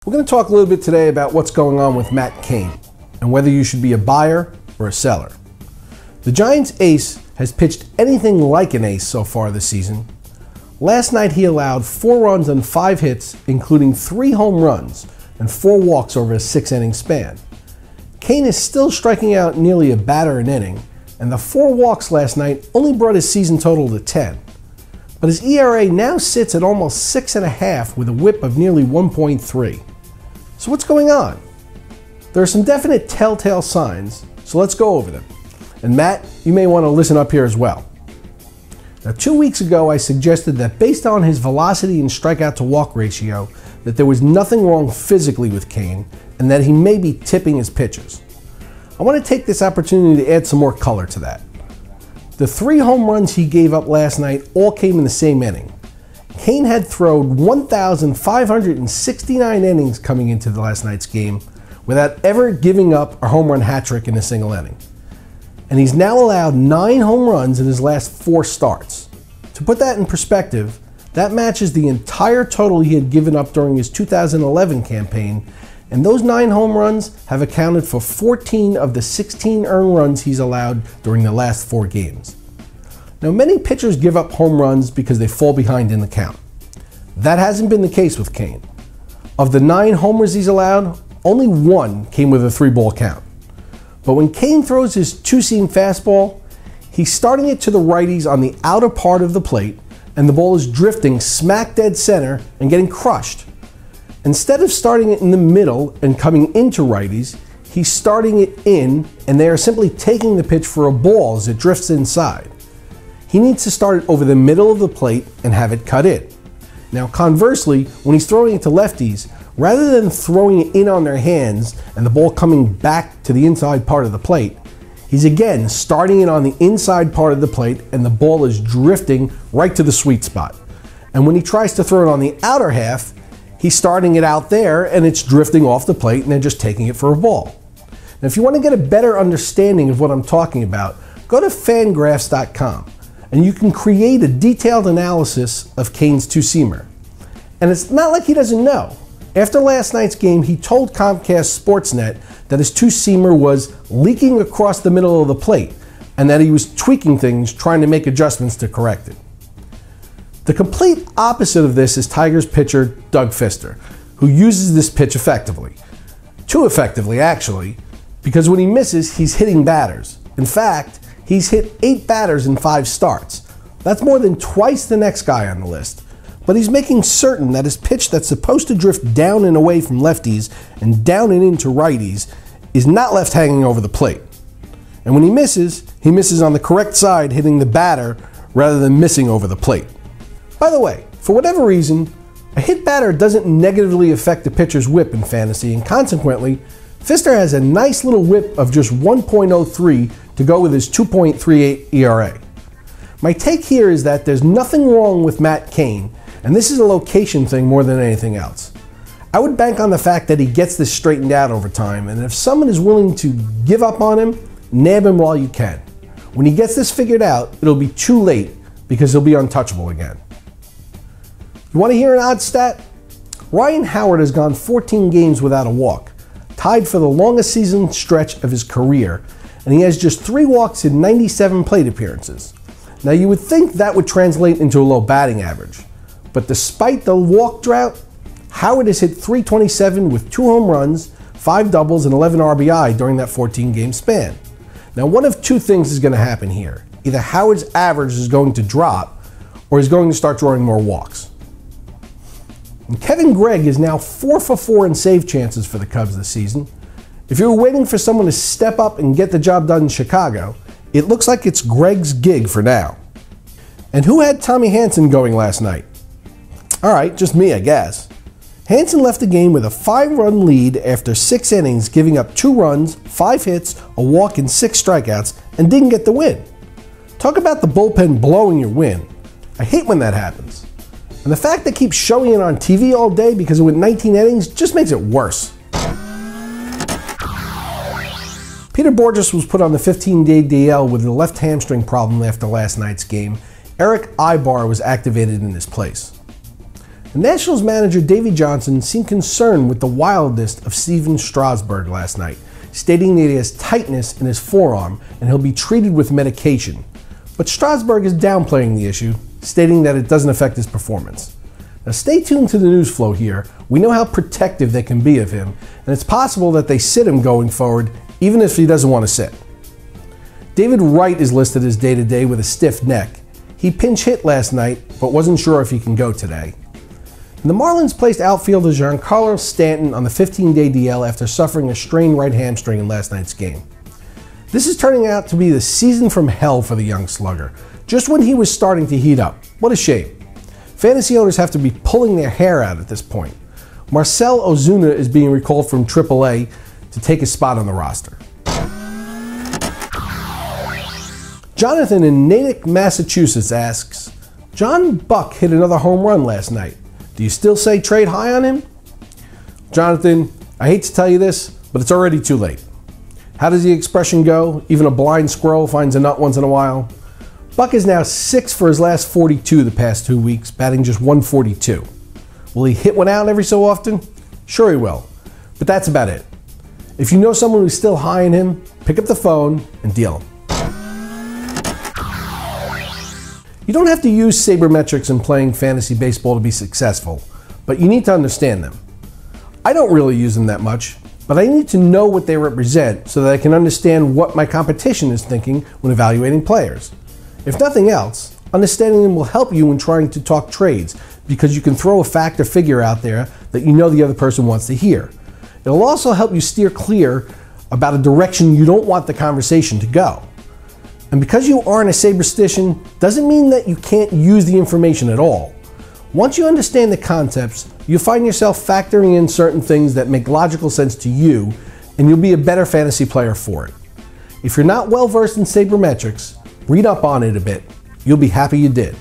We're going to talk a little bit today about what's going on with Matt Cain and whether you should be a buyer or a seller. The Giants' ace has pitched anything like an ace so far this season. Last night he allowed 4 runs on 5 hits, including 3 home runs and 4 walks over a 6-inning span. Cain is still striking out nearly a batter an inning, and the 4 walks last night only brought his season total to 10. But his ERA now sits at almost 6.5 with a whip of nearly 1.3. So what's going on? There are some definite telltale signs, so let's go over them. And Matt, you may want to listen up here as well. Now, 2 weeks ago, I suggested that based on his velocity and strikeout to walk ratio, that there was nothing wrong physically with Cain and that he may be tipping his pitches. I want to take this opportunity to add some more color to that. The 3 home runs he gave up last night all came in the same inning. Cain had thrown 1,569 innings coming into the last night's game without ever giving up a home run hat trick in a single inning. And he's now allowed 9 home runs in his last 4 starts. To put that in perspective, that matches the entire total he had given up during his 2011 campaign, and those 9 home runs have accounted for 14 of the 16 earned runs he's allowed during the last 4 games. Now, many pitchers give up home runs because they fall behind in the count. That hasn't been the case with Cain. Of the 9 homers he's allowed, only 1 came with a 3-ball count. But when Cain throws his 2-seam fastball, he's starting it to the righties on the outer part of the plate, and the ball is drifting smack dead center and getting crushed. Instead of starting it in the middle and coming into righties, he's starting it in, and they are simply taking the pitch for a ball as it drifts inside. He needs to start it over the middle of the plate and have it cut in. Now, conversely, when he's throwing it to lefties, rather than throwing it in on their hands and the ball coming back to the inside part of the plate, he's again starting it on the inside part of the plate and the ball is drifting right to the sweet spot. And when he tries to throw it on the outer half, he's starting it out there and it's drifting off the plate and they're just taking it for a ball. Now, if you want to get a better understanding of what I'm talking about, go to Fangraphs.com. and you can create a detailed analysis of Cain's 2-seamer. And it's not like he doesn't know. After last night's game, he told Comcast Sportsnet that his 2-seamer was leaking across the middle of the plate and that he was tweaking things, trying to make adjustments to correct it. The complete opposite of this is Tigers pitcher Doug Fister, who uses this pitch effectively. Too effectively, actually, because when he misses, he's hitting batters. In fact, he's hit 8 batters in 5 starts. That's more than twice the next guy on the list. But he's making certain that his pitch that's supposed to drift down and away from lefties and down and into righties is not left hanging over the plate. And when he misses on the correct side, hitting the batter rather than missing over the plate. By the way, for whatever reason, a hit batter doesn't negatively affect the pitcher's whip in fantasy, and consequently, Fister has a nice little whip of just 1.03 to go with his 2.38 ERA. My take here is that there's nothing wrong with Matt Cain, and this is a location thing more than anything else. I would bank on the fact that he gets this straightened out over time, and if someone is willing to give up on him, nab him while you can. When he gets this figured out, it'll be too late because he'll be untouchable again. You want to hear an odd stat? Ryan Howard has gone 14 games without a walk, tied for the longest season stretch of his career, and he has just 3 walks in 97 plate appearances. Now, you would think that would translate into a low batting average, but despite the walk drought, Howard has hit .327 with 2 home runs, 5 doubles, and 11 RBI during that 14-game span. Now, one of 2 things is going to happen here. Either Howard's average is going to drop, or he's going to start drawing more walks. And Kevin Gregg is now 4 for 4 in save chances for the Cubs this season. If you were waiting for someone to step up and get the job done in Chicago, it looks like it's Gregg's gig for now. And who had Tommy Hanson going last night? Alright, just me, I guess. Hanson left the game with a 5-run lead after 6 innings, giving up 2 runs, 5 hits, a walk, and 6 strikeouts, and didn't get the win. Talk about the bullpen blowing your win. I hate when that happens. And the fact they keep showing it on TV all day because it went 19 innings just makes it worse. Peter Bourjos was put on the 15-day DL with a left hamstring problem after last night's game. Eric Ibar was activated in his place. The Nationals manager Davey Johnson seemed concerned with the wildness of Steven Strasburg last night, stating that he has tightness in his forearm and he'll be treated with medication. But Strasburg is downplaying the issue, stating that it doesn't affect his performance. Now stay tuned to the news flow here. We know how protective they can be of him, and it's possible that they sit him going forward even if he doesn't want to sit. David Wright is listed as day-to-day with a stiff neck. He pinch hit last night, but wasn't sure if he can go today. And the Marlins placed outfielder Giancarlo Stanton on the 15-day DL after suffering a strained right hamstring in last night's game. This is turning out to be the season from hell for the young slugger, just when he was starting to heat up. What a shame. Fantasy owners have to be pulling their hair out at this point. Marcell Ozuna is being recalled from AAA to take a spot on the roster. Jonathan in Natick, Massachusetts asks, John Buck hit another home run last night. Do you still say trade high on him? Jonathan, I hate to tell you this, but it's already too late. How does the expression go? Even a blind squirrel finds a nut once in a while. Buck is now 6 for his last 42 the past 2 weeks, batting just .142. Will he hit one out every so often? Sure he will, but that's about it. If you know someone who's still high on him, pick up the phone and deal him. You don't have to use sabremetrics in playing fantasy baseball to be successful, but you need to understand them. I don't really use them that much, but I need to know what they represent so that I can understand what my competition is thinking when evaluating players. If nothing else, understanding them will help you when trying to talk trades because you can throw a fact or figure out there that you know the other person wants to hear. It'll also help you steer clear about a direction you don't want the conversation to go. And because you aren't a saberstician, doesn't mean that you can't use the information at all. Once you understand the concepts, you'll find yourself factoring in certain things that make logical sense to you, and you'll be a better fantasy player for it. If you're not well versed in sabermetrics, read up on it a bit. You'll be happy you did.